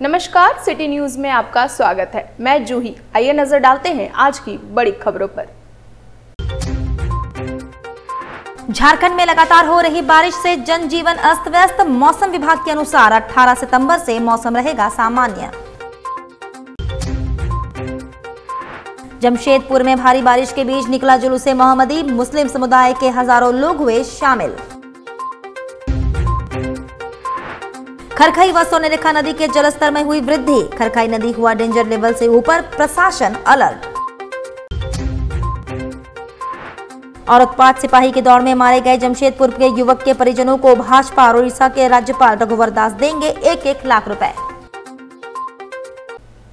नमस्कार, city news में आपका स्वागत है। मैं जूही। आइए नजर डालते हैं आज की बड़ी खबरों पर। झारखंड में लगातार हो रही बारिश से जनजीवन अस्त व्यस्त। मौसम विभाग के अनुसार 18 सितंबर से मौसम रहेगा सामान्य। जमशेदपुर में भारी बारिश के बीच निकला जुलूस मोहम्मदी। मुस्लिम समुदाय के हजारों लोग हुए शामिल। खरखई व सोनेरेखा नदी के जलस्तर में हुई वृद्धि। खरखई नदी हुआ डेंजर लेवल से ऊपर, प्रशासन अलर्ट। और उत्पात सिपाही के दौड़ में मारे गए जमशेदपुर के युवक के परिजनों को भाजपा और उड़ीसा के राज्यपाल रघुवर दास देंगे 1-1 लाख रुपए।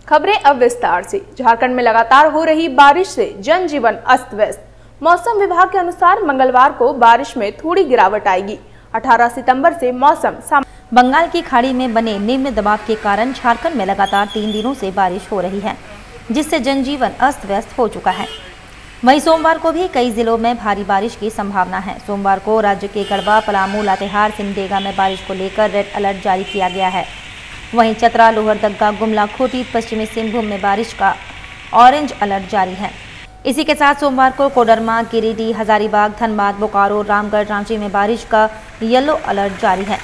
खबरें अब विस्तार से। झारखंड में लगातार हो रही बारिश से जनजीवन अस्त व्यस्त। मौसम विभाग के अनुसार मंगलवार को बारिश में थोड़ी गिरावट आएगी। 18 सितंबर से मौसम बंगाल की खाड़ी में बने निम्न दबाव के कारण झारखंड में लगातार 3 दिनों से बारिश हो रही है, जिससे जनजीवन अस्त व्यस्त हो चुका है। वहीं सोमवार को भी कई जिलों में भारी बारिश की संभावना है। सोमवार को राज्य के गढ़वा, पलामू, लातेहार, सिमडेगा में बारिश को लेकर रेड अलर्ट जारी किया गया है। वहीं चतरा, लोहरदगा, गुमला, खूंटी, पश्चिमी सिंहभूम में बारिश का ऑरेंज अलर्ट जारी है। इसी के साथ सोमवार को कोडरमा, गिरिडीह, हजारीबाग, धनबाद, बोकारो, रामगढ़, रांची में बारिश का येलो अलर्ट जारी है।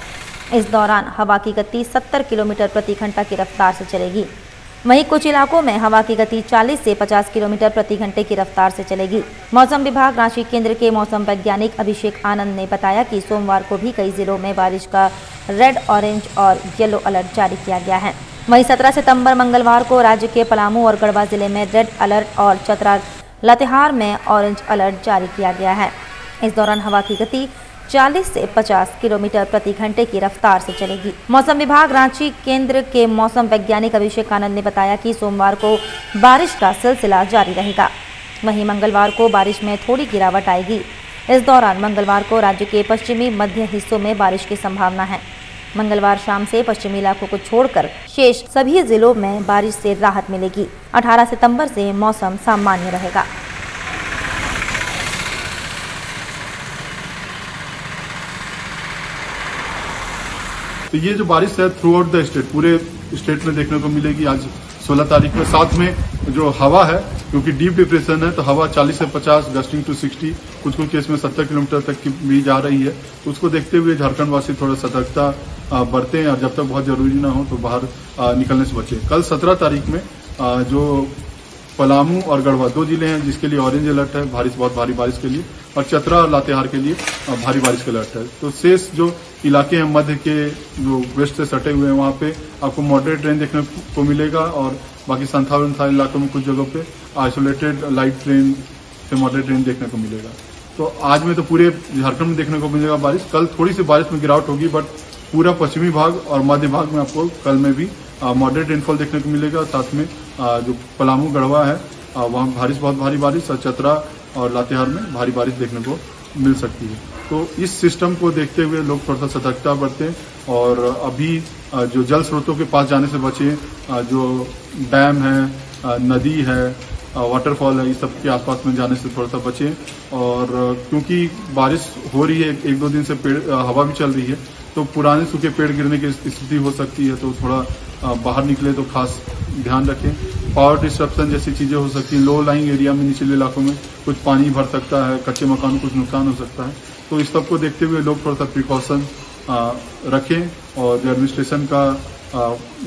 इस दौरान हवा की गति 70 किलोमीटर प्रति घंटा की रफ्तार से चलेगी। वहीं कुछ इलाकों में हवा की गति 40 से 50 किलोमीटर प्रति घंटे की रफ्तार से चलेगी। मौसम विभाग रांची केंद्र के मौसम वैज्ञानिक अभिषेक आनंद ने बताया कि सोमवार को भी कई जिलों में बारिश का रेड, ऑरेंज और येलो अलर्ट जारी किया गया है। वहीं 17 सितंबर मंगलवार को राज्य के पलामू और गढ़वा जिले में रेड अलर्ट और चतरा, लातेहार में ऑरेंज अलर्ट जारी किया गया है। इस दौरान हवा की गति 40 से 50 किलोमीटर प्रति घंटे की रफ्तार से चलेगी। मौसम विभाग रांची केंद्र के मौसम वैज्ञानिक अभिषेक आनंद ने बताया कि सोमवार को बारिश का सिलसिला जारी रहेगा। वहीं मंगलवार को बारिश में थोड़ी गिरावट आएगी। इस दौरान मंगलवार को राज्य के पश्चिमी मध्य हिस्सों में बारिश की संभावना है। मंगलवार शाम से पश्चिमी इलाकों को छोड़कर शेष सभी जिलों में बारिश से राहत मिलेगी। 18 सितंबर से मौसम सामान्य रहेगा। तो ये जो बारिश है थ्रू आउट द स्टेट, पूरे स्टेट में देखने को मिलेगी आज 16 तारीख में। साथ में जो हवा है, क्योंकि डीप डिप्रेशन है तो हवा 40 से 50, गस्टिंग टू 60, कुछ केस में 70 किलोमीटर तक की भी जा रही है। तो उसको देखते हुए झारखंड वासी थोड़ा सतर्कता बरतें और जब तक बहुत जरूरी ना हो तो बाहर निकलने से बचें। कल 17 तारीख में जो पलामू और गढ़वा 2 जिले हैं जिसके लिए ऑरेंज अलर्ट है बहुत भारी बारिश के लिए, और चतरा और लातेहार के लिए भारी बारिश का अलर्ट है। तो शेष जो इलाके हैं मध्य के जो वेस्ट से सटे हुए हैं वहां पे आपको मॉडरेट रेन देखने को मिलेगा, और बाकी संथाल इलाकों में कुछ जगहों पे आइसोलेटेड लाइट रेन से मॉडरेट रेन देखने को मिलेगा। तो आज में तो पूरे झारखंड में देखने को मिलेगा बारिश। कल थोड़ी सी बारिश में गिरावट होगी, बट पूरा पश्चिमी भाग और मध्य भाग में आपको कल में भी मॉडरेट रेनफॉल देखने को मिलेगा। साथ में जो पलामू, गढ़वा है वहाँ बहुत भारी बारिश, और चतरा और लातेहार में भारी बारिश देखने को मिल सकती है। तो इस सिस्टम को देखते हुए लोग थोड़ा सा सतर्कता बरतें, और अभी जो जल स्रोतों के पास जाने से बचें। जो डैम है, नदी है, वाटरफॉल है, इस सब के आसपास में जाने से थोड़ा सा बचें। और क्योंकि बारिश हो रही है, 1-2 दिन से हवा भी चल रही है, तो पुराने सूखे पेड़ गिरने की स्थिति हो सकती है। तो थोड़ा बाहर निकले तो खास ध्यान रखें। पावर डिस्ट्रप्शन जैसी चीजें हो सकती हैं। लो लाइंग एरिया में, निचले इलाकों में कुछ पानी भर सकता है, कच्चे मकान को कुछ नुकसान हो सकता है। तो इस सब को देखते हुए लोग थोड़ा सा प्रिकॉशन रखें, और जो एडमिनिस्ट्रेशन का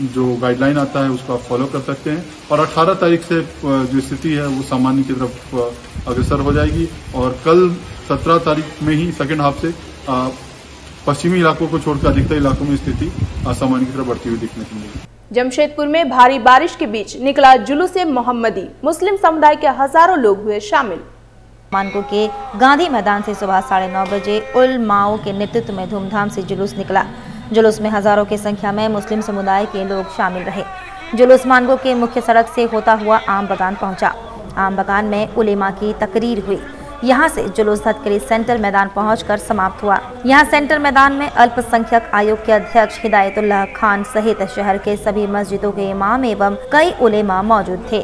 जो गाइडलाइन आता है उसको आप फॉलो कर सकते हैं। और 18 तारीख से जो स्थिति है वो सामान्य की तरफ अग्रसर हो जाएगी, और कल 17 तारीख में ही सेकेंड हाफ से पश्चिमी इलाकों को छोड़कर अधिकतर इलाकों में स्थिति सामान्य की तरफ बढ़ती हुई देखने को मिलेगी। जमशेदपुर में भारी बारिश के बीच निकला जुलूस मोहम्मदी। मुस्लिम समुदाय के हजारों लोग हुए शामिल। मानको के गांधी मैदान से सुबह 9:30 बजे उलमाओं के नेतृत्व में धूमधाम से जुलूस निकला। जुलूस में हजारों की संख्या में मुस्लिम समुदाय के लोग शामिल रहे। जुलूस मानको के मुख्य सड़क से होता हुआ आम बगान पहुंचा। आम बगान में उलेमा की तकरीर हुई। यहां से जुलूस हथकड़ी सेंटर मैदान पहुंचकर समाप्त हुआ। यहां सेंटर मैदान में अल्पसंख्यक आयोग के अध्यक्ष हिदायतुल्लाह खान सहित शहर के सभी मस्जिदों के इमाम एवं कई उलेमा मौजूद थे।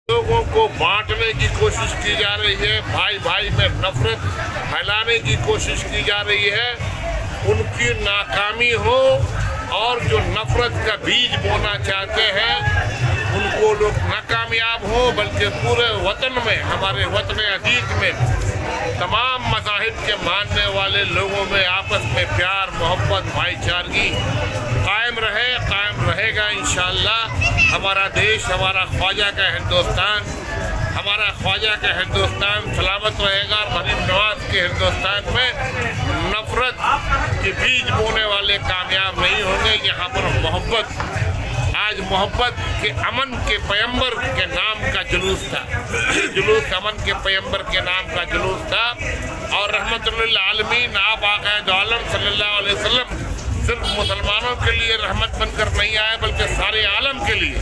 लोगों को बांटने की कोशिश की जा रही है, भाई भाई में नफरत फैलाने की कोशिश की जा रही है, उनकी नाकामी हो और जो नफरत का बीज बोना चाहते हैं उनको लोग नाकामयाब हो, बल्कि पूरे वतन में, हमारे वतन अजीज में तमाम मज़ाहिब के मानने वाले लोगों में आपस में प्यार, मोहब्बत, भाईचारगी कायम रहे, कायम रहेगा इंशाअल्लाह। हमारा देश, हमारा ख्वाजा का हिंदुस्तान, हमारा ख्वाजा का हिंदुस्तान सलामत रहेगा। और गरीब नवाज के हिंदुस्तान में नफरत के बीज बोने वाले कामयाब नहीं होंगे। यहाँ पर मोहब्बत, आज मोहब्बत के अमन के पैगंबर के नाम का जुलूस था, जुलूस अमन के पैगंबर के नाम का जुलूस था। और रहमतुल्लिल आलमीन आप आका दो आलम सल्लल्लाहु अलैहि वसल्लम सिर्फ मुसलमानों के लिए रहमत बनकर नहीं आए, बल्कि सारे आलम के लिए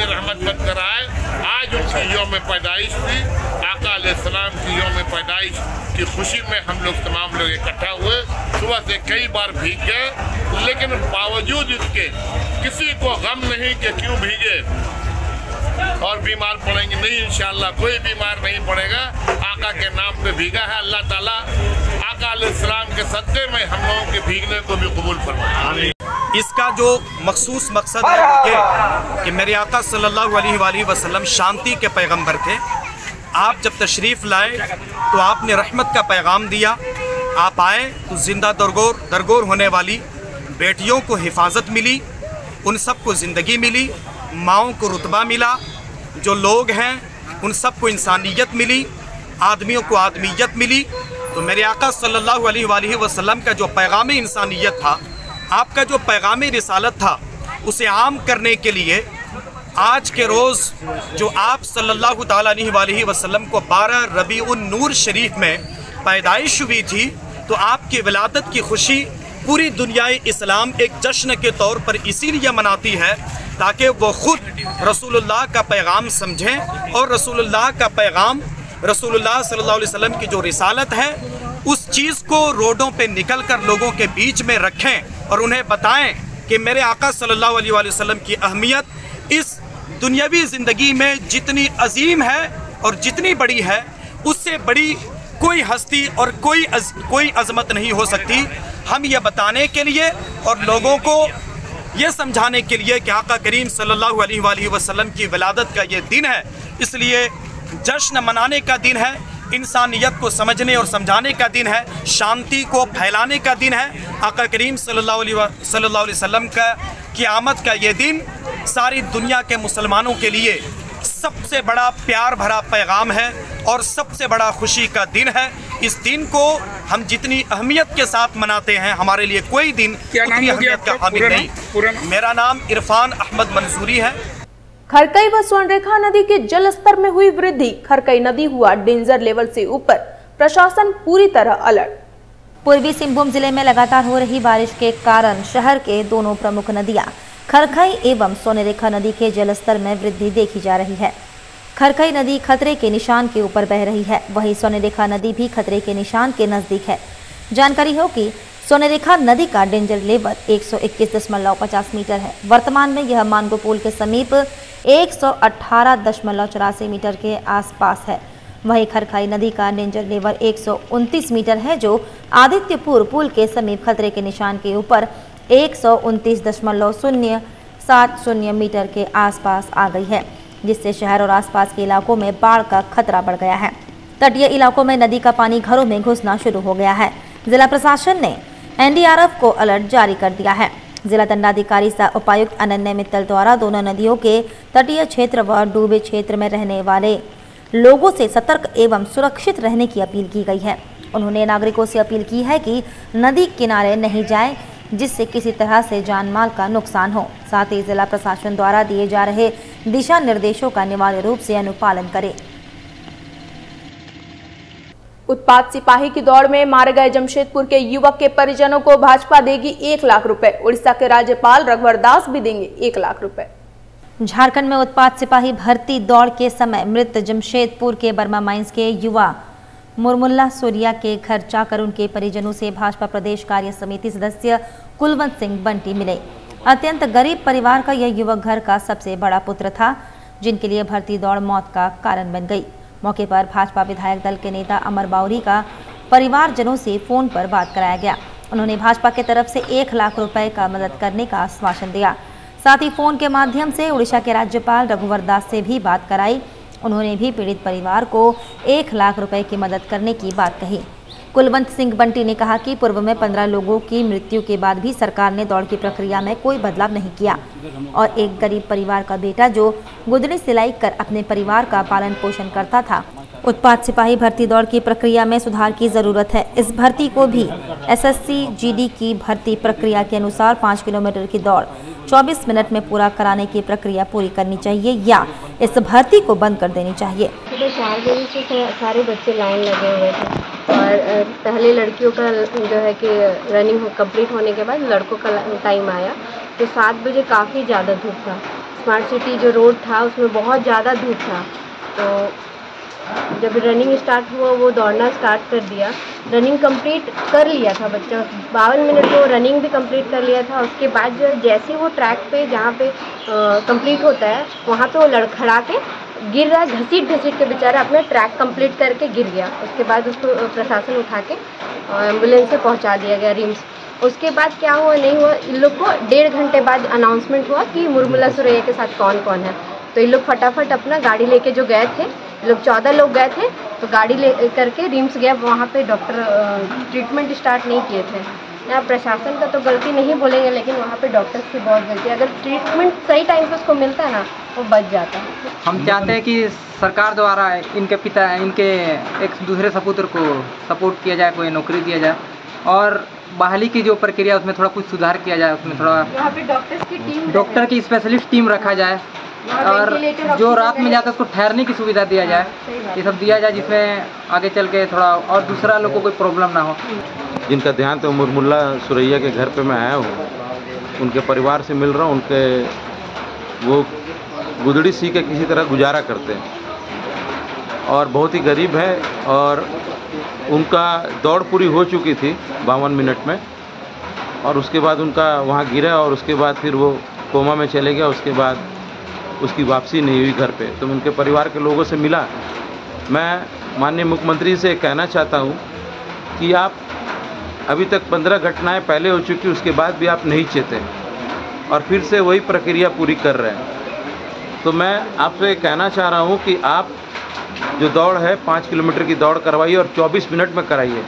रहमत बनकर आए। आज उनकी यौम पैदाइश थी, आका अलैहिस्सलाम की यौम पैदाइश की खुशी में हम लोग तमाम लोग इकट्ठा हुए। सुबह से कई बार भीग गए, लेकिन बावजूद इसके किसी को गम नहीं कि क्यों भीगे और बीमार पड़ेंगे। नहीं, इंशाअल्लाह कोई बीमार नहीं पड़ेगा। आका के नाम पे भीगा है। अल्लाह ताला आका अलैहिस्सलाम के सदक़े में हम लोगों के भीगने को भी कबूल फरमाए। इसका जो मखसूस मकसद है ये कि मेरे आका सल्लल्लाहु अलैहि वसल्लम शांति के पैगंबर थे। आप जब तशरीफ़ लाए तो आपने रहमत का पैगाम दिया। आप आए तो ज़िंदा दरगोर होने वाली बेटियों को हिफाजत मिली, उन सबको ज़िंदगी मिली, माओं को रुतबा मिला, जो लोग हैं उन सबको इंसानियत मिली, आदमियों को आदमियत मिली। तो मेरे आका सल्लल्लाहु अलैहि वसल्लम का जो पैगाम इंसानियत था, आपका जो पैगाम रिसालत था, उसे आम करने के लिए आज के रोज़ जो आप सल्लल्लाहु ताला अलैहि वसल्लम को 12 रबीउन नूर शरीफ में पैदाइश हुई थी, तो आपकी विलादत की खुशी पूरी दुनिया इस्लाम एक जश्न के तौर पर इसीलिए मनाती है ताकि वो ख़ुद रसूलुल्लाह का पैगाम समझें और रसूलुल्लाह का पैगाम, रसूलुल्लाह सल्लल्लाहु अलैहि वसल्लम की जो रिसालत है, उस चीज़ को रोडों पे निकल कर लोगों के बीच में रखें और उन्हें बताएं कि मेरे आका सल्लल्लाहु अलैहि वसल्लम की अहमियत इस दुनियावी ज़िंदगी में जितनी अजीम है और जितनी बड़ी है, उससे बड़ी कोई हस्ती और कोई अज़मत नहीं हो सकती। हम ये बताने के लिए और लोगों को ये समझाने के लिए कि आका करीम सल्लल्लाहु अलैहि वसल्लम की विलादत का ये दिन है, इसलिए जश्न मनाने का दिन है, इंसानियत को समझने और समझाने का दिन है, शांति को फैलाने का दिन है। आका करीम सल्लल्लाहु अलैहि वसल्लम का क़यामत का ये दिन सारी दुनिया के मुसलमानों के लिए सबसे बड़ा प्यार भरा पैगाम है और सबसे बड़ा खुशी का दिन है। इस दिन को हम जितनी अहमियत के साथ मनाते हैं, हमारे लिए कोई दिन उतनी अहमियत का हामिल नहीं। मेरा नाम इरफान अहमद मंसूरी है। खरकई व स्वर्णरेखा नदी के जल स्तर में हुई वृद्धि, खरकई नदी हुआ डेंजर लेवल से ऊपर, प्रशासन पूरी तरह अलर्ट। पूर्वी सिंहभूम जिले में लगातार हो रही बारिश के कारण शहर के दोनों प्रमुख नदियां खरकई एवं स्वर्णरेखा नदी के जलस्तर में वृद्धि देखी जा रही है। खरकई नदी खतरे के निशान के ऊपर बह रही है, वहीं स्वर्णरेखा नदी भी खतरे के निशान के नजदीक है। जानकारी हो कि स्वर्णरेखा नदी का डेंजर लेवल 121.50 मीटर है। वर्तमान में यह मानगो पुल के समीप 118.84 मीटर के आसपास है। वहीं खरकई नदी का डेंजर लेवल 129 मीटर है, जो आदित्यपुर पुल के समीप खतरे के निशान के ऊपर 129.070 मीटर के आसपास आ गई है, जिससे शहर और आसपास के इलाकों में बाढ़ का खतरा बढ़ गया है। तटीय इलाकों में नदी का पानी घरों में घुसना शुरू हो गया है। जिला प्रशासन ने एनडीआरएफ को अलर्ट जारी कर दिया है। जिला दंडाधिकारी सह उपायुक्त अनन्या मित्तल द्वारा दोनों नदियों के तटीय क्षेत्र व डूबे क्षेत्र में रहने वाले लोगों से सतर्क एवं सुरक्षित रहने की अपील की गई है। उन्होंने नागरिकों से अपील की है कि नदी किनारे नहीं जाएं, जिससे किसी तरह से जान माल का नुकसान हो। साथ ही जिला प्रशासन द्वारा दिए जा रहे दिशा निर्देशों का अनिवार्य रूप से अनुपालन करें। उत्पाद सिपाही की दौड़ में मारे गए जमशेदपुर के युवक के परिजनों को भाजपा देगी 1 लाख रुपए। उड़ीसा के राज्यपाल रघुवर दास भी देंगे 1 लाख रुपए। झारखंड में उत्पाद सिपाही भर्ती दौड़ के समय मृत जमशेदपुर के बर्मा माइंस के युवा मुरमुल्ला सूर्या के घर जाकर उनके परिजनों से भाजपा प्रदेश कार्य समिति सदस्य कुलवंत सिंह बंटी मिले। अत्यंत गरीब परिवार का यह युवक घर का सबसे बड़ा पुत्र था, जिनके लिए भर्ती दौड़ मौत का कारण बन गई। मौके पर भाजपा विधायक दल के नेता अमर बाउरी का परिवारजनों से फोन पर बात कराया गया। उन्होंने भाजपा की तरफ से 1 लाख रुपए का मदद करने का आश्वासन दिया। साथ ही फोन के माध्यम से उड़ीसा के राज्यपाल रघुवर दास से भी बात कराई। उन्होंने भी पीड़ित परिवार को 1 लाख रुपए की मदद करने की बात कही। कुलवंत सिंह बंटी ने कहा कि पूर्व में 15 लोगों की मृत्यु के बाद भी सरकार ने दौड़ की प्रक्रिया में कोई बदलाव नहीं किया और एक गरीब परिवार का बेटा जो गुदड़ी सिलाई कर अपने परिवार का पालन पोषण करता था। उत्पाद सिपाही भर्ती दौड़ की प्रक्रिया में सुधार की जरूरत है। इस भर्ती को भी एसएससी जीडी की भर्ती प्रक्रिया के अनुसार 5 किलोमीटर की दौड़ 24 मिनट में पूरा कराने की प्रक्रिया पूरी करनी चाहिए या इस भर्ती को बंद कर देनी चाहिए। सुबह 4 बजे से सारे बच्चे लाइन लगे हुए थे और पहले लड़कियों का जो है कि रनिंग कंप्लीट होने के बाद लड़कों का टाइम आया तो 7 बजे काफ़ी ज़्यादा धूप था। स्मार्ट सिटी जो रोड था उसमें बहुत ज़्यादा धूप था, तो जब रनिंग स्टार्ट हुआ वो दौड़ना स्टार्ट कर दिया। रनिंग कंप्लीट कर लिया था बच्चा, 52 मिनट में रनिंग भी कंप्लीट कर लिया था। उसके बाद जो जैसे वो ट्रैक पे जहाँ पे कंप्लीट होता है वहाँ पे वो लड़खड़ा के गिर रहा है, घसीट के बेचारा अपना ट्रैक कंप्लीट करके गिर गया। उसके बाद उसको प्रशासन उठा के एम्बुलेंस से पहुँचा दिया गया रिम्स। उसके बाद क्या हुआ नहीं हुआ, इन लोग को 1.5 घंटे बाद अनाउंसमेंट हुआ कि मुरमुला सुरैया के साथ कौन कौन है। तो इन लोग फटाफट अपना गाड़ी लेके जो गए थे, लोग 14 लोग गए थे, तो गाड़ी ले करके रिम्स गया। वहाँ पे डॉक्टर ट्रीटमेंट स्टार्ट नहीं किए थे। यहाँ प्रशासन का तो गलती नहीं बोलेंगे, लेकिन वहाँ पे डॉक्टर्स की बहुत गलती है। अगर ट्रीटमेंट सही टाइम पे उसको मिलता है ना, वो बच जाता है। हम चाहते हैं कि सरकार द्वारा इनके एक दूसरे सपुत्र को सपोर्ट किया जाए, कोई नौकरी दिया जाए और बहाली की जो प्रक्रिया उसमें थोड़ा कुछ सुधार किया जाए। उसमें थोड़ा यहाँ पे डॉक्टर की स्पेशलिस्ट टीम रखा जाए और जो रात में जाता है उसको ठहरने की सुविधा दिया जाए। ये सब दिया जाए जिसमें आगे चल के थोड़ा और दूसरा लोग को कोई प्रॉब्लम ना हो। जिनका देहांत है मुरमुला सुरैया के घर पे मैं आया हूँ, उनके परिवार से मिल रहा हूँ। उनके वो गुदड़ी सी के किसी तरह गुजारा करते हैं और बहुत ही गरीब है और उनका दौड़ पूरी हो चुकी थी 52 मिनट में और उसके बाद उनका वहाँ गिरा और उसके बाद फिर वो कोमा में चले गया। उसके बाद उसकी वापसी नहीं हुई घर पे। तो उनके परिवार के लोगों से मिला। मैं माननीय मुख्यमंत्री से कहना चाहता हूँ कि आप अभी तक 15 घटनाएं पहले हो चुकी, उसके बाद भी आप नहीं चेते और फिर से वही प्रक्रिया पूरी कर रहे हैं। तो मैं आपसे कहना चाह रहा हूँ कि आप जो दौड़ है 5 किलोमीटर की दौड़ करवाइए और 24 मिनट में कराइए।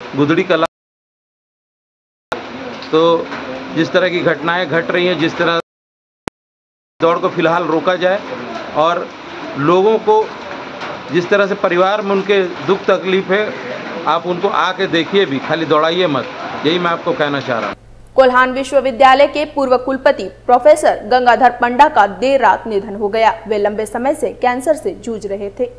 गुदड़ी कला तो जिस तरह की घटनाएं घट रही हैं, जिस तरह दौड़ को फिलहाल रोका जाए और लोगों को जिस तरह से परिवार में उनके दुख तकलीफ है, आप उनको आके देखिए भी, खाली दौड़ाइए मत। यही मैं आपको कहना चाह रहा हूँ। कोल्हान विश्वविद्यालय के पूर्व कुलपति प्रोफेसर गंगाधर पंडा का देर रात निधन हो गया। वे लंबे समय से कैंसर से जूझ रहे थे।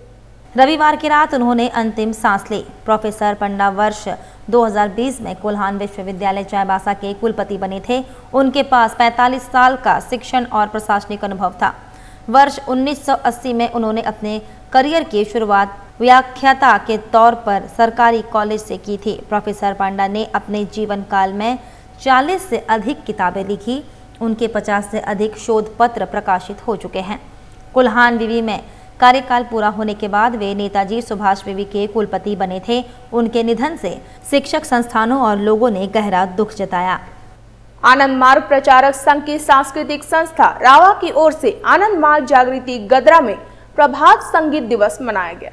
रविवार की रात उन्होंने अंतिम सांस ली। प्रोफेसर पंडा वर्ष 2020 में कोल्हान विश्वविद्यालय चाईबासा के कुलपति बने थे। उनके पास 45 साल का शिक्षण और प्रशासनिक अनुभव था। वर्ष 1980 में उन्होंने अपने करियर की शुरुआत व्याख्याता के तौर पर सरकारी कॉलेज से की थी। प्रोफेसर पंडा ने अपने जीवन काल में 40 से अधिक किताबें लिखी। उनके 50 से अधिक शोध पत्र प्रकाशित हो चुके हैं। कोल्हान विवि में कार्यकाल पूरा होने के बाद वे नेताजी सुभाष विवि के कुलपति बने थे। उनके निधन से शिक्षक संस्थानों और लोगों ने गहरा दुख जताया। आनंद मार्ग प्रचारक संघ की सांस्कृतिक संस्था रावा की ओर से आनंद मार्ग जागृति गदरा में प्रभात संगीत दिवस मनाया गया।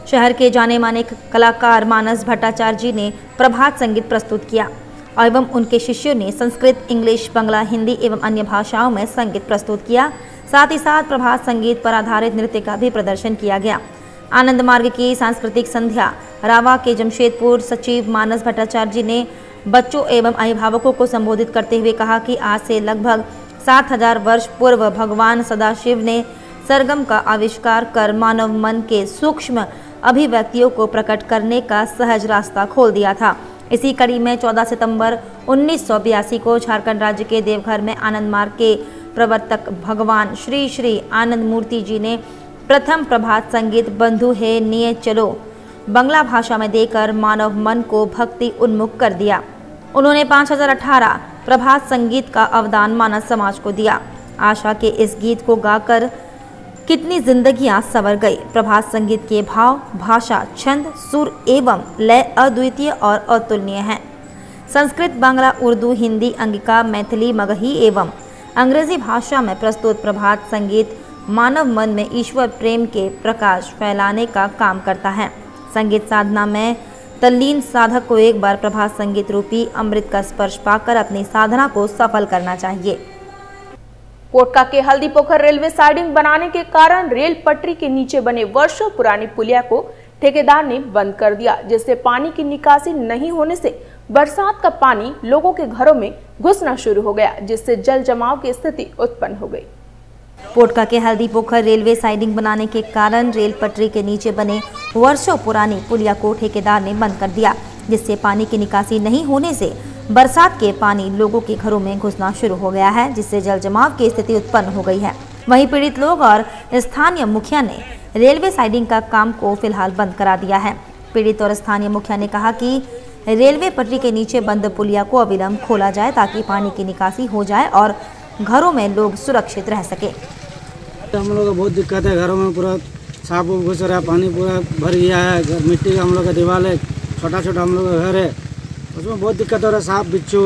शहर के जाने माने कलाकार मानस भट्टाचार्य जी ने प्रभात संगीत प्रस्तुत किया एवं उनके शिष्यों ने संस्कृत, इंग्लिश, बांग्ला, हिंदी एवं अन्य भाषाओं में संगीत प्रस्तुत किया। साथ ही साथ प्रभात संगीत पर आधारित नृत्य का भी प्रदर्शन किया गया। आनंद मार्ग की सांस्कृतिक संध्या रावा के जमशेदपुर सचिव मानस भट्टाचार्य जी ने बच्चों एवं अभिभावकों को संबोधित करते हुए कहा कि आज से लगभग 7000 वर्ष पूर्व भगवान सदाशिव ने सरगम का आविष्कार कर मानव मन के सूक्ष्म अभिव्यक्तियों को प्रकट करने का सहज रास्ता खोल दिया था। इसी कड़ी में 14 सितंबर 1982 को झारखंड राज्य के देवघर में आनंद मार्ग के प्रवर्तक भगवान श्री श्री आनंद मूर्ति जी ने प्रथम प्रभात संगीत बंधु है निये चलो बंगला भाषा में देकर मानव मन को भक्ति उन्मुख कर दिया। उन्होंने 5018 प्रभात संगीत का अवदान मानव समाज को दिया। आशा के इस गीत को गाकर कितनी जिंदगियां संवर गई। प्रभात संगीत के भाव, भाषा, छंद, सुर एवं लय अद्वितीय और अतुलनीय हैं। संस्कृत, बांग्ला, उर्दू, हिंदी, अंगिका, मैथिली, मगही एवं अंग्रेजी भाषा में प्रस्तुत प्रभात संगीत मानव मन में ईश्वर प्रेम के प्रकाश फैलाने का काम करता है। संगीत साधना में तल्लीन साधक को एक बार प्रभात संगीत रूपी अमृत का स्पर्श पाकर अपनी साधना को सफल करना चाहिए। कोटका के हल्दी पोखर रेलवे साइडिंग बनाने के कारण रेल पटरी के नीचे बने वर्षों पुरानी पुलिया को ठेकेदार ने बंद कर दिया, जिससे पानी की निकासी नहीं होने से बरसात का पानी लोगों के घरों में घुसना शुरू हो गया, जिससे जल जमाव की स्थिति उत्पन्न हो गई। कोटका के हल्दी पोखर रेलवे साइडिंग बनाने के कारण रेल पटरी के नीचे बने वर्षों पुरानी पुलिया को ठेकेदार ने बंद कर दिया, जिससे पानी की निकासी नहीं होने से बरसात के पानी लोगों के घरों में घुसना शुरू हो गया है, जिससे जल जमाव की स्थिति उत्पन्न हो गई है। वहीं पीड़ित लोग और स्थानीय मुखिया ने रेलवे साइडिंग का काम को फिलहाल बंद करा दिया है। पीड़ित और स्थानीय मुखिया ने कहा कि रेलवे पटरी के नीचे बंद पुलिया को अविलंब खोला जाए ताकि पानी की निकासी हो जाए और घरों में लोग सुरक्षित रह सके। हम लोग को बहुत दिक्कत है, घरों में पूरा सांप घुस रहा है, पानी पूरा भर गया है, मिट्टी का हम लोग का दीवार है, छोटा छोटा हम लोग का घर है, उसमें बहुत दिक्कत हो रहा है, सांप बिच्छू,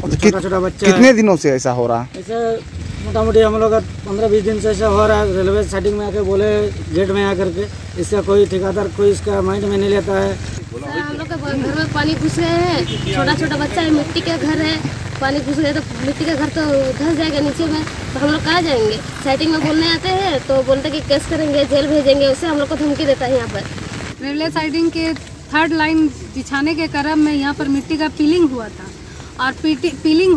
छोटा छोटा बच्चा। कितने दिनों से ऐसा हो रहा है? ऐसा मोटा मोटी हम लोग का 15-20 दिन से ऐसा हो रहा है। रेलवे साइडिंग में आके बोले गेट में आकर के, इसका कोई ठेकेदार कोई इसका माइंड में नहीं लेता है। हम लोग के घर में पानी घुस गए हैं, छोटा छोटा बच्चा है, मिट्टी का घर है, पानी घुस गए तो मिट्टी का घर तो धंस जाएगा नीचे में, तो हम लोग कहाँ जाएंगे। साइडिंग में बोलने आते हैं तो बोलते कि केस करेंगे, जेल भेजेंगे, उससे हम लोग को धमकी देता है। यहाँ पर रेलवे साइडिंग के 3rd लाइन बिछाने के क्रम में यहाँ पर मिट्टी का पीलिंग हुआ था और पीलिंग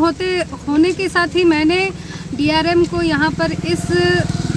होने के साथ ही मैंने DRM को यहाँ पर इस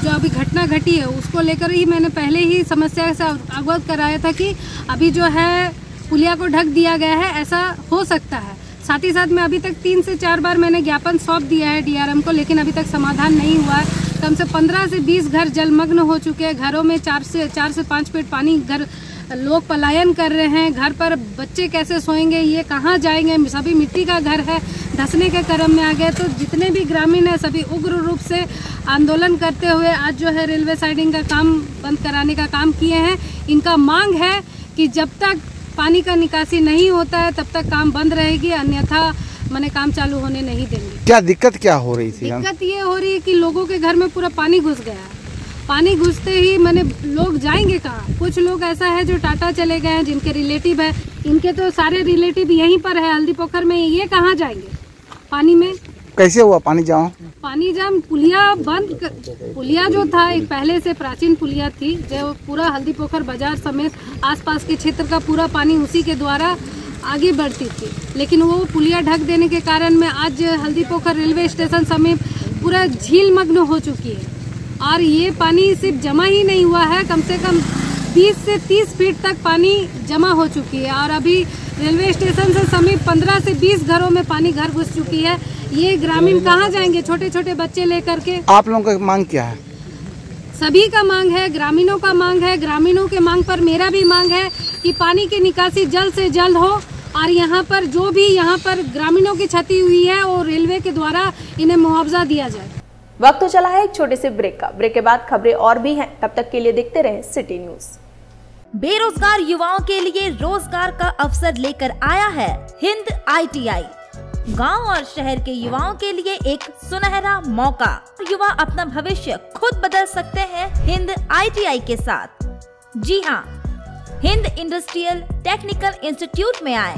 जो अभी घटना घटी है उसको लेकर ही मैंने पहले ही समस्या से अवगत कराया था कि अभी जो है पुलिया को ढक दिया गया है, ऐसा हो सकता है। साथ ही साथ में अभी तक 3 से 4 बार मैंने ज्ञापन सौंप दिया है DRM को, लेकिन अभी तक समाधान नहीं हुआ है। कम से 15 से 20 घर जलमग्न हो चुके हैं, घरों में 4 से 5 फीट पानी, घर लोग पलायन कर रहे हैं, घर पर बच्चे कैसे सोएंगे, ये कहाँ जाएंगे, सभी मिट्टी का घर है, धंसने के क्रम में आ गए। तो जितने भी ग्रामीण हैं सभी उग्र रूप से आंदोलन करते हुए आज जो है रेलवे साइडिंग का काम बंद कराने का काम किए हैं। इनका मांग है कि जब तक पानी का निकासी नहीं होता है तब तक काम बंद रहेगी, अन्यथा मैंने काम चालू होने नहीं देंगे। क्या दिक्कत क्या हो रही थी? दिक्कत ये हो रही है कि लोगों के घर में पूरा पानी घुस गया है। पानी घुसते ही मैंने लोग जाएंगे कहाँ। कुछ लोग ऐसा है जो टाटा चले गए हैं, जिनके रिलेटिव है, इनके तो सारे रिलेटिव यहीं पर है हल्दी पोखर में, ये कहाँ जाएंगे पानी में। कैसे हुआ पानी जाम? पानी जाम पुलिया जो था एक पहले से प्राचीन पुलिया थी, जो पूरा हल्दी पोखर बाजार समेत आसपास के क्षेत्र का पूरा पानी उसी के द्वारा आगे बढ़ती थी, लेकिन वो पुलिया ढक देने के कारण में आज हल्दी पोखर रेलवे स्टेशन समेत पूरा झील मग्न हो चुकी है। और ये पानी सिर्फ जमा ही नहीं हुआ है, कम से कम 20 से 30 फीट तक पानी जमा हो चुकी है और अभी रेलवे स्टेशन से समीप 15 से 20 घरों में पानी घर घुस चुकी है। ये ग्रामीण कहाँ जाएंगे छोटे छोटे बच्चे लेकर के। आप लोगों का मांग क्या है? सभी का मांग है, ग्रामीणों का मांग है, ग्रामीणों के मांग पर मेरा भी मांग है कि पानी की निकासी जल्द से जल्द हो और यहाँ पर जो भी यहाँ पर ग्रामीणों की क्षति हुई है और रेलवे के द्वारा इन्हें मुआवजा दिया जाए। वक्त तो चला है एक छोटे से ब्रेक का। ब्रेक के बाद खबरें और भी हैं, तब तक के लिए देखते रहें सिटी न्यूज। बेरोजगार युवाओं के लिए रोजगार का अवसर लेकर आया है हिंद ITI। गांव और शहर के युवाओं के लिए एक सुनहरा मौका। युवा अपना भविष्य खुद बदल सकते हैं हिंद ITI के साथ। जी हाँ, हिंद इंडस्ट्रियल टेक्निकल इंस्टीट्यूट में आए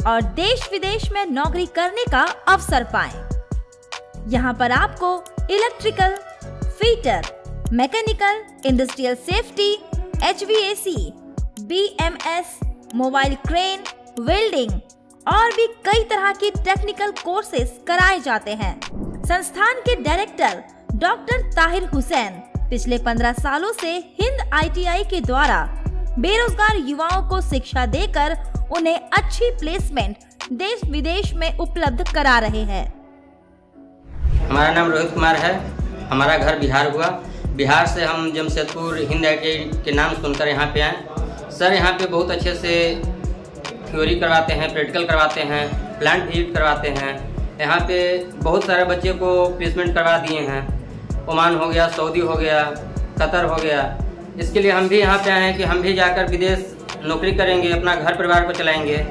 और देश विदेश में नौकरी करने का अवसर पाएं। यहाँ पर आपको electrical, fitter, mechanical, industrial safety, HVAC, BMS, mobile crane, welding और भी कई तरह की टेक्निकल कोर्सेज कराए जाते हैं। संस्थान के डायरेक्टर डॉक्टर ताहिर हुसैन पिछले 15 सालों से हिंद ITI के द्वारा बेरोजगार युवाओं को शिक्षा देकर उन्हें अच्छी प्लेसमेंट देश विदेश में उपलब्ध करा रहे हैं। हमारा नाम रोहित कुमार है, हमारा घर बिहार हुआ। बिहार से हम जमशेदपुर हिंद ITI के नाम सुनकर यहाँ पे आए। सर यहाँ पे बहुत अच्छे से थ्योरी करवाते हैं, प्रैक्टिकल करवाते हैं, प्लांट विजिट करवाते हैं। यहाँ पे बहुत सारे बच्चे को प्लेसमेंट करवा दिए हैं। ओमान हो गया, सऊदी हो गया, कतर हो गया। इसके लिए हम भी यहाँ पे आए हैं कि हम भी जाकर विदेश नौकरी करेंगे, अपना घर परिवार को चलाएंगे,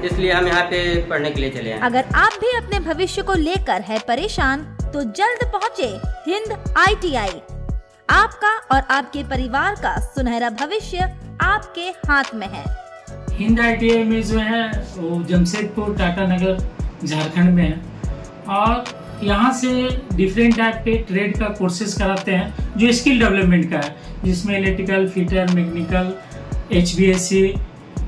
इसलिए हम यहाँ पे पढ़ने के लिए चले हैं। अगर आप भी अपने भविष्य को लेकर है परेशान तो जल्द पहुँचे हिंद ITI। आपका और आपके परिवार का सुनहरा भविष्य आपके हाथ में है। हिंद ITI में जो है वो जमशेदपुर टाटा नगर झारखंड में है और यहाँ से डिफरेंट टाइप के ट्रेड का कोर्सेज कराते हैं जो स्किल डेवलपमेंट का है, जिसमें electrical, fitter, mechanical, HVAC,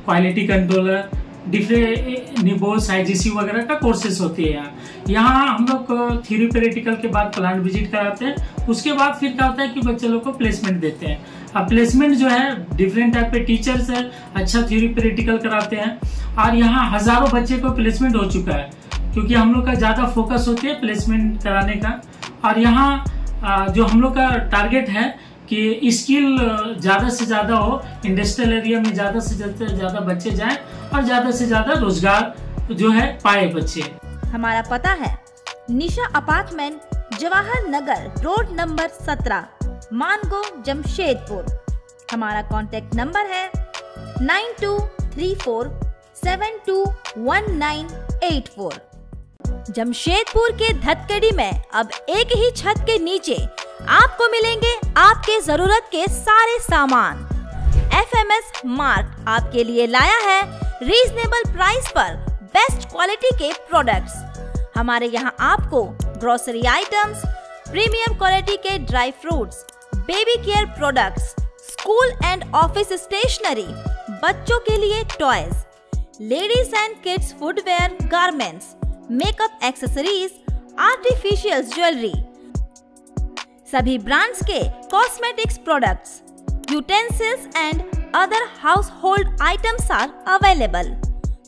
quality controller, different निबोस, IGC वगैरह का कोर्सेज होती है। यहाँ हम लोग थ्योरी प्रैक्टिकल के बाद प्लांट विजिट कराते हैं। उसके बाद फिर क्या होता है कि बच्चे लोग को प्लेसमेंट देते हैं। अब प्लेसमेंट जो है डिफरेंट टाइप के टीचर्स है, अच्छा थ्योरी प्रैक्टिकल कराते हैं और यहाँ हजारों बच्चे को प्लेसमेंट हो चुका है, क्योंकि हम लोग का ज़्यादा फोकस होती है प्लेसमेंट कराने का। और यहाँ जो हम लोग का टारगेट है कि स्किल ज़्यादा से ज़्यादा हो, इंडस्ट्रियल एरिया में ज़्यादा से ज़्यादा बच्चे जाएं और ज़्यादा से ज़्यादा रोजगार जो है पाए बच्चे। हमारा पता है निशा apartment, Jawahar Nagar road number 17, Mango, Jamshedpur. हमारा कॉन्टेक्ट नंबर है 9234721984। जमशेदपुर के धतकड़ी में अब एक ही छत के नीचे आपको मिलेंगे आपके जरूरत के सारे सामान। FMS मार्ट आपके लिए लाया है रीजनेबल प्राइस पर बेस्ट क्वालिटी के प्रोडक्ट्स। हमारे यहाँ आपको ग्रोसरी आइटम्स, प्रीमियम क्वालिटी के dry fruits, baby care products, school and office stationery, बच्चों के लिए toys, ladies and kids footwear, garments, makeup accessories, artificial jewellery, सभी ब्रांड्स के cosmetics products, utensils and other household items are available.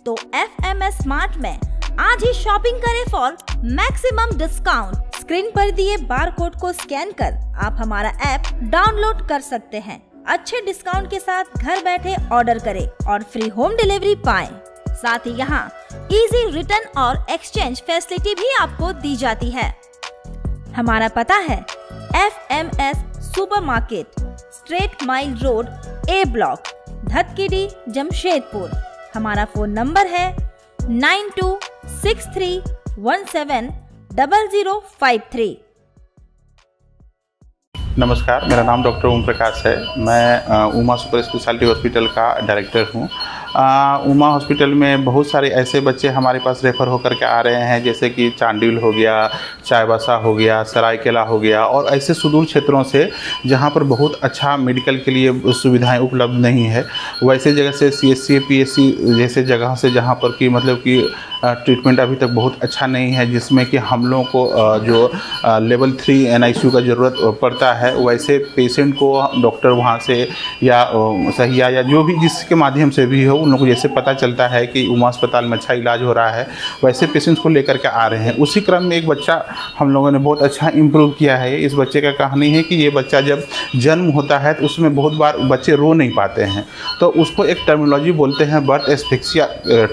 तो FMS mart में आज ही shopping करें फॉर मैक्सिमम डिस्काउंट। स्क्रीन पर दिए बारकोड को स्कैन कर आप हमारा ऐप डाउनलोड कर सकते हैं। अच्छे डिस्काउंट के साथ घर बैठे ऑर्डर करें और फ्री होम डिलीवरी पाएं। साथ ही यहाँ इजी रिटर्न और एक्सचेंज फैसिलिटी भी आपको दी जाती है। हमारा पता है FMS supermarket, straight mile road, A block, Dhatkidih, Jamshedpur. हमारा फोन नंबर है 9263170053। नमस्कार, मेरा नाम डॉक्टर ओम प्रकाश है। मैं उमा सुपर स्पेशलिटी हॉस्पिटल का डायरेक्टर हूँ। उमा हॉस्पिटल में बहुत सारे ऐसे बच्चे हमारे पास रेफ़र होकर के आ रहे हैं, जैसे कि चांडिल हो गया, चाईबासा हो गया, सरायकेला हो गया, और ऐसे सुदूर क्षेत्रों से जहाँ पर बहुत अच्छा मेडिकल के लिए सुविधाएं उपलब्ध नहीं है। वैसे जगह से CSC PSC जैसे जगह से जहाँ पर कि मतलब कि ट्रीटमेंट अभी तक बहुत अच्छा नहीं है, जिसमें कि हम लोगों को जो लेवल 3 NICU का ज़रूरत पड़ता है, वैसे पेशेंट को डॉक्टर वहाँ से या सहिया या जो भी जिसके माध्यम से भी हो, उन लोगों को जैसे पता चलता है कि उमा अस्पताल में अच्छा इलाज हो रहा है, वैसे पेशेंट्स को लेकर के आ रहे हैं। उसी क्रम में एक बच्चा हम लोगों ने बहुत अच्छा इम्प्रूव किया है। इस बच्चे का कहानी है कि ये बच्चा जब जन्म होता है तो उसमें बहुत बार बच्चे रो नहीं पाते हैं, तो उसको एक टर्मिनोलॉजी बोलते हैं, बर्थ एस्फिक्सिया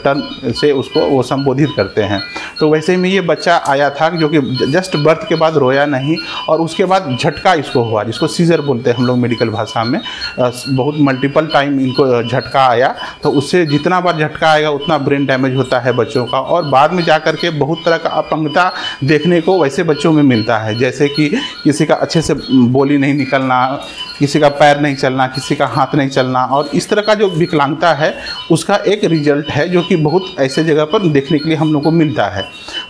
टर्म से उसको वो संबोधित करते हैं। तो वैसे में ये बच्चा आया था जो कि जस्ट बर्थ के बाद रोया नहीं, और उसके बाद झटका इसको हुआ, जिसको सीजर बोलते हैं हम लोग मेडिकल भाषा में। बहुत मल्टीपल टाइम इनको झटका आया, तो उससे जितना बार झटका आएगा उतना ब्रेन डैमेज होता है बच्चों का, और बाद में जा कर के बहुत तरह का अपंगता देखने को वैसे बच्चों में मिलता है, जैसे कि किसी का अच्छे से बोली नहीं निकलना, किसी का पैर नहीं चलना, किसी का हाथ नहीं चलना, और इस तरह का जो विकलांगता है उसका एक रिजल्ट है जो कि बहुत ऐसे जगह पर देखने के लिए हम लोग को मिलता है।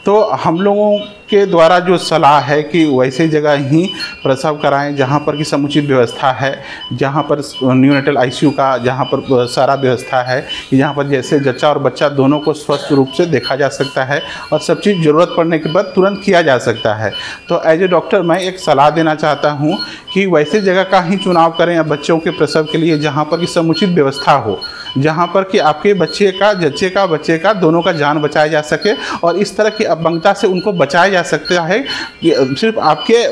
तो हम लोगों के द्वारा जो सलाह है कि वैसे जगह ही प्रसव कराएं जहां पर कि समुचित व्यवस्था है, जहां पर न्यूनेटल ICU का जहां पर सारा व्यवस्था है, जहां पर जैसे जच्चा और बच्चा दोनों को स्वस्थ रूप से देखा जा सकता है और सब चीज़ ज़रूरत पड़ने के बाद तुरंत किया जा सकता है। तो एज ए डॉक्टर मैं एक सलाह देना चाहता हूँ कि वैसे जगह का ही चुनाव करें बच्चों के प्रसव के लिए जहाँ पर कि समुचित व्यवस्था हो, जहाँ पर कि आपके बच्चे का, जच्चे का, बच्चे का, दोनों का जान बचाया जा सके, और इस तरह की अपंगता से उनको बचाया जा सकता है कि सिर्फ आपके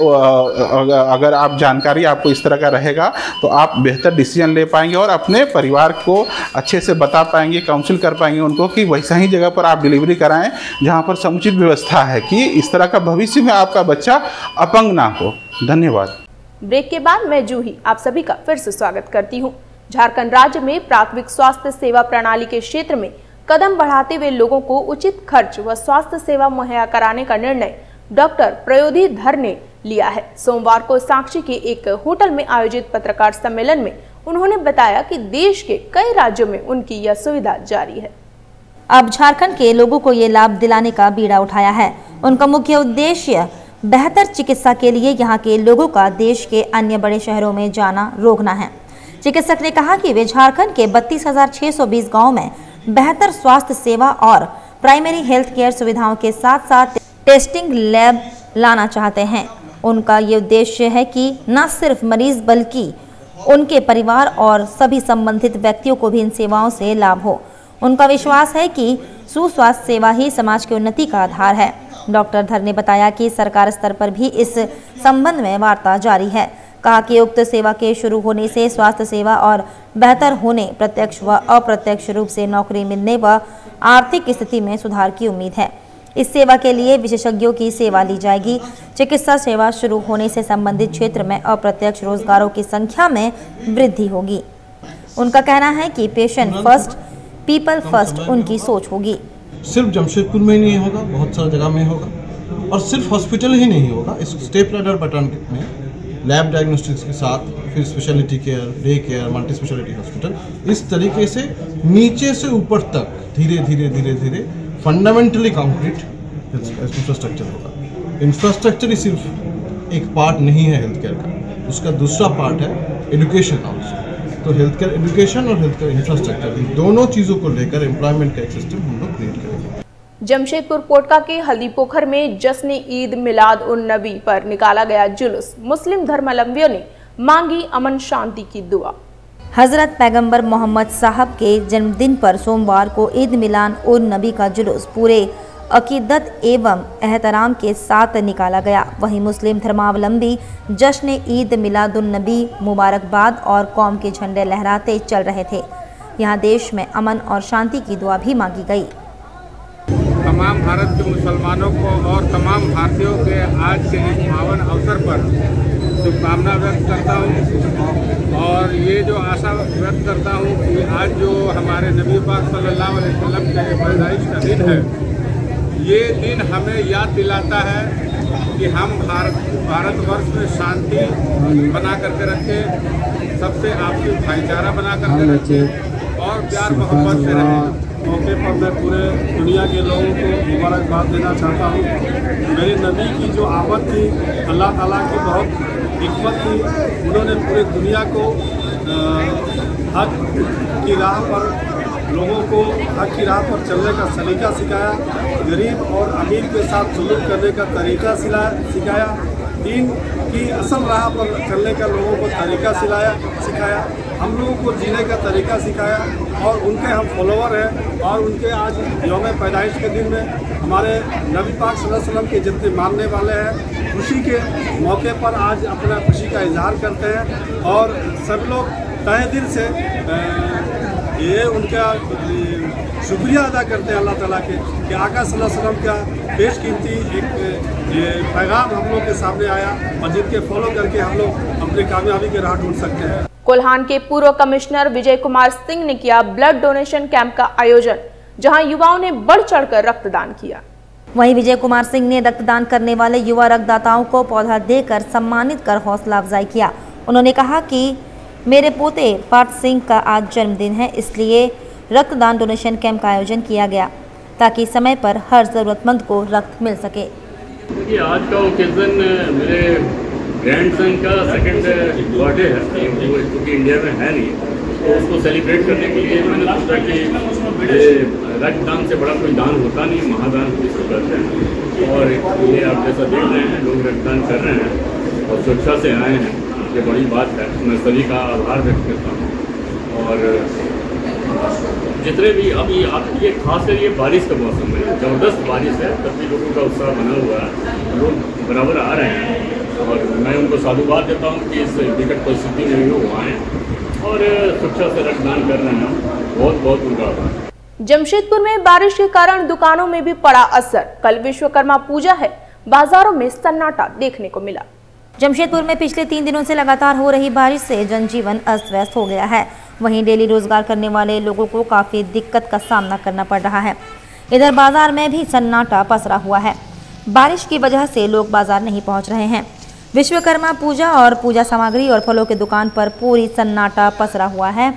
अगर आप जानकारी आपको इस तरह का रहेगा तो आप बेहतर डिसीजन ले पाएंगे और अपने परिवार को अच्छे से बता पाएंगे, काउंसिल कर पाएंगे उनको कि वैसा ही जगह पर आप डिलीवरी कराएं जहाँ पर समुचित व्यवस्था है कि इस तरह का भविष्य में आपका बच्चा अपंग ना हो। धन्यवाद। ब्रेक के बाद मैं जूही आप सभी का फिर से स्वागत करती हूँ। झारखंड राज्य में प्राथमिक स्वास्थ्य सेवा प्रणाली के क्षेत्र में कदम बढ़ाते हुए लोगों को उचित खर्च व स्वास्थ्य सेवा मुहैया कराने का निर्णय डॉक्टर प्रयोधी धर ने लिया है। सोमवार को साक्षी के एक होटल में आयोजित पत्रकार सम्मेलन में उन्होंने बताया कि देश के कई राज्यों में उनकी यह सुविधा जारी है। अब झारखंड के लोगों को ये लाभ दिलाने का बीड़ा उठाया है। उनका मुख्य उद्देश्य बेहतर चिकित्सा के लिए यहाँ के लोगों का देश के अन्य बड़े शहरों में जाना रोकना है। चिकित्सक ने कहा कि वे झारखंड के 32,620 गाँव में बेहतर स्वास्थ्य सेवा और प्राइमरी हेल्थ केयर सुविधाओं के साथ साथ टेस्टिंग लैब लाना चाहते हैं। उनका ये उद्देश्य है कि न सिर्फ मरीज बल्कि उनके परिवार और सभी संबंधित व्यक्तियों को भी इन सेवाओं से लाभ हो। उनका विश्वास है कि सुस्वास्थ्य सेवा ही समाज की उन्नति का आधार है। डॉक्टर धर ने बताया कि सरकार स्तर पर भी इस संबंध में वार्ता जारी है। कहा कि उक्त सेवा के शुरू होने से स्वास्थ्य सेवा और बेहतर होने, प्रत्यक्ष व अप्रत्यक्ष रूप से नौकरी मिलने व आर्थिक स्थिति में सुधार की उम्मीद है। इस सेवा के लिए विशेषज्ञों की सेवा ली जाएगी। चिकित्सा सेवा शुरू होने से संबंधित क्षेत्र में अप्रत्यक्ष रोजगारों की संख्या में वृद्धि होगी। उनका कहना है कि पेशेंट फर्स्ट, पीपल फर्स्ट उनकी सोच होगी। सिर्फ जमशेदपुर में ही नहीं होगा, बहुत सारी जगह में होगा। और सिर्फ हॉस्पिटल ही नहीं होगा, इस स्टेप लैडर पैटर्न में लैब डायग्नोस्टिक्स के साथ फिर speciality care, day care, multi speciality hospital, इस तरीके से नीचे से ऊपर तक धीरे धीरे धीरे धीरे फंडामेंटली कंक्रीट इंफ्रास्ट्रक्चर होगा। इंफ्रास्ट्रक्चर ही सिर्फ एक पार्ट नहीं है हेल्थ केयर का, उसका दूसरा पार्ट है एजुकेशन ऑल्सो। तो हेल्थ केयर एजुकेशन और हेल्थ केयर इंफ्रास्ट्रक्चर, इन दोनों चीज़ों को लेकर एम्प्लॉयमेंट का एक सिस्टम हम लोग क्रिएट करेंगे। जमशेदपुर पोटका के हल्दी पोखर में जश्न ईद मिलाद उन नबी पर निकाला गया जुलूस। मुस्लिम धर्मावलंबियों ने मांगी अमन शांति की दुआ। हजरत पैगंबर मोहम्मद साहब के जन्मदिन पर सोमवार को ईद मिलाद उन नबी का जुलूस पूरे अकीदत एवं एहतराम के साथ निकाला गया। वहीं मुस्लिम धर्मावलंबी जश्न ईद मिलाद उन नबी मुबारकबाद और कौम के झंडे लहराते चल रहे थे। यहाँ देश में अमन और शांति की दुआ भी मांगी गई। तमाम भारत के मुसलमानों को और तमाम भारतीयों के आज के इस पावन अवसर पर शुभकामना व्यक्त करता हूँ और ये जो आशा व्यक्त करता हूँ कि आज जो हमारे नबी पाक सल्लल्लाहु अलैहि वसल्लम के पैदाइश का दिन है, ये दिन हमें याद दिलाता है कि हम भारतवर्ष में शांति बना करके रखें, सबसे आपसी भाईचारा बना करके रखें और प्यार मोहब्बत से रहें। मौके पर मैं पूरे दुनिया के लोगों को मुबारकबाद देना चाहता हूँ। मेरे नबी की जो आमद थी, अल्लाह ताला की बहुत हिकमत थी। उन्होंने पूरे दुनिया को हक की राह पर, लोगों को हक की राह पर चलने का सलीका सिखाया, गरीब और अमीर के साथ सुलूक करने का तरीका सिखाया, दीन की असल राह पर चलने का लोगों को तरीका सिखाया, हम लोगों को जीने का तरीका सिखाया और उनके हम फॉलोवर हैं। और उनके आज यौम पैदाइश के दिन में हमारे नबी पाक सल्लल्लाहु अलैहि वसल्लम के जितने मानने वाले हैं, खुशी के मौके पर आज अपना खुशी का इजहार करते हैं और सब लोग तहे दिल से ये उनका शुक्रिया अदा करते हैं अल्लाह ताला के कि आका सल्लल्लाहु अलैहि वसल्लम का बेशकीमती एक पैगाम हम लोग के सामने आया और जिनके फॉलो करके हम लोग अपनी कामयाबी के राह ढूंढ सकते हैं। कोल्हान के पूर्व कमिश्नर विजय कुमार सिंह ने किया ब्लड डोनेशन कैंप का आयोजन, जहां युवाओं ने बढ़ चढ़कर रक्तदान किया। वहीं विजय कुमार सिंह ने रक्तदान करने वाले युवा रक्तदाताओं को पौधा देकर सम्मानित कर हौसला अफजाई किया। उन्होंने कहा कि मेरे पोते पार्थ सिंह का आज जन्मदिन है, इसलिए रक्तदान डोनेशन कैंप का आयोजन किया गया ताकि समय पर हर जरूरतमंद को रक्त मिल सके। आज का ओकेजन मेरे ग्रैंडसन का सेकंड बर्थडे है, वो क्योंकि इंडिया में है नहीं, तो उसको सेलिब्रेट करने के लिए मैंने सोचा कि रक्तदान से बड़ा कोई दान होता नहीं, महादान इसको करते हैं। और ये आप जैसा देख रहे हैं, लोग रक्तदान कर रहे हैं और सुरक्षा से आए हैं, ये बड़ी बात है। मैं सभी का आभार व्यक्त करता हूँ। और जितने भी अभी आप ये खासकर ये बारिश का मौसम है, ज़बरदस्त बारिश है, तब भी लोगों का उत्साह बना हुआ है, लोग बराबर आ रहे हैं और मैं उनको साधुवाद देता हूँ कि इस विकट परिस्थिति में भी वो आएँ और सुरक्षा से रक्तदान कर रहे हैं। बहुत बहुत उनका आभार। जमशेदपुर में बारिश के कारण दुकानों में भी पड़ा असर। कल विश्वकर्मा पूजा है, बाजारों में सन्नाटा देखने को मिला। जमशेदपुर में पिछले 3 दिनों से लगातार हो रही बारिश से जनजीवन अस्त व्यस्त हो गया है। वहीं डेली रोजगार करने वाले लोगों को काफी दिक्कत का सामना करना पड़ रहा है। इधर बाजार में भी सन्नाटा पसरा हुआ है। बारिश की वजह से लोग बाजार नहीं पहुंच रहे हैं। विश्वकर्मा पूजा और पूजा सामग्री और फलों की दुकान पर पूरी सन्नाटा पसरा हुआ है।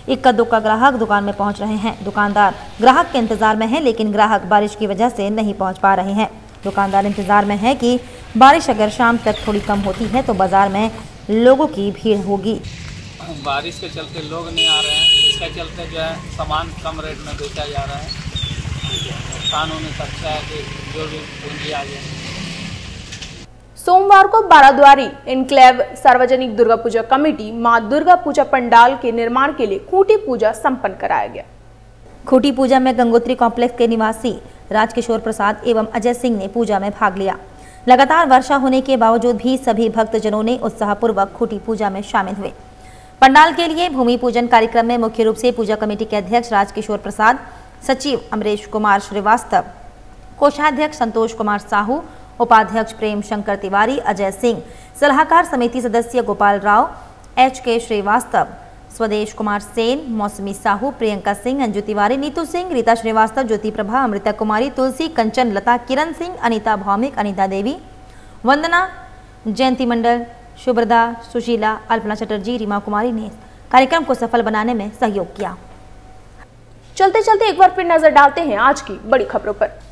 इक्का दुक्का ग्राहक दुकान में पहुंच रहे हैं। दुकानदार ग्राहक के इंतजार में है, लेकिन ग्राहक बारिश की वजह से नहीं पहुंच पा रहे हैं। दुकानदार इंतजार में है कि बारिश अगर शाम तक थोड़ी कम होती है तो बाजार में लोगों की भीड़ होगी। बारिश के चलते लोग नहीं आ रहे हैं, इसके चलते जो है सामान कम रेट में बेचा जा रहा है। नुकसान होने से अच्छा है कि जो भी पूंजी आ जाए। सोमवार को बाराद्वारी इनक्लेव सार्वजनिक दुर्गा पूजा कमेटी मां दुर्गा पूजा पंडाल के निर्माण के लिए खूंटी पूजा संपन्न कराया गया। खूंटी पूजा में गंगोत्री कॉम्प्लेक्स के निवासी राजकिशोर प्रसाद एवं अजय सिंह ने पूजा में भाग लिया। लगातार वर्षा होने के बावजूद भी सभी भक्तजनों ने उत्साहपूर्वक खूंटी पूजा में शामिल हुए। पंडाल के लिए भूमि पूजन कार्यक्रम में मुख्य रूप से पूजा कमेटी के अध्यक्ष राजकिशोर प्रसाद, सचिव अमरेश कुमार श्रीवास्तव, कोषाध्यक्ष संतोष कुमार साहू, उपाध्यक्ष प्रेम शंकर तिवारी, अजय सिंह, सलाहकार समिति सदस्य गोपाल राव, HK श्रीवास्तव, स्वदेश कुमार सेन, मौसमी साहू, प्रियंका सिंह, अंजू तिवारी, नीतू सिंह, रीता श्रीवास्तव, ज्योति प्रभा, अमृता कुमारी, तुलसी, कंचन, लता, किरण सिंह, अनीता भौमिक, अनीता देवी, वंदना, जयंती मंडल, शुभ्रदा, सुशीला, अल्पना चटर्जी, रीमा कुमारी ने कार्यक्रम को सफल बनाने में सहयोग किया। चलते चलते एक बार फिर नजर डालते हैं आज की बड़ी खबरों पर।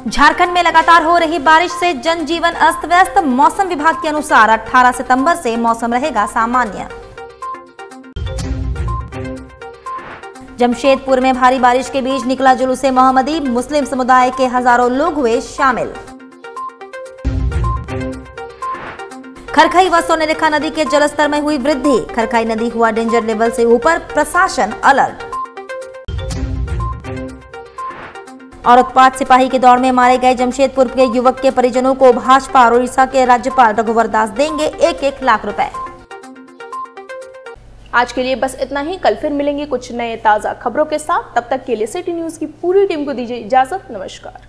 झारखंड में लगातार हो रही बारिश से जनजीवन अस्त व्यस्त। मौसम विभाग के अनुसार 18 सितंबर से मौसम रहेगा सामान्य। जमशेदपुर में भारी बारिश के बीच निकला जुलूसे मोहम्मदी। मुस्लिम समुदाय के हजारों लोग हुए शामिल। खरखई व सोनेरेखा नदी के जलस्तर में हुई वृद्धि। खरखई नदी हुआ डेंजर लेवल से ऊपर, प्रशासन अलर्ट। और उत्पात सिपाही के दौड़ में मारे गए जमशेदपुर के युवक के परिजनों को भाजपा और उड़ीसा के राज्यपाल रघुवर दास देंगे 1-1 लाख रुपए। आज के लिए बस इतना ही। कल फिर मिलेंगे कुछ नए ताजा खबरों के साथ। तब तक के लिए सिटी न्यूज की पूरी टीम को दीजिए इजाजत। नमस्कार।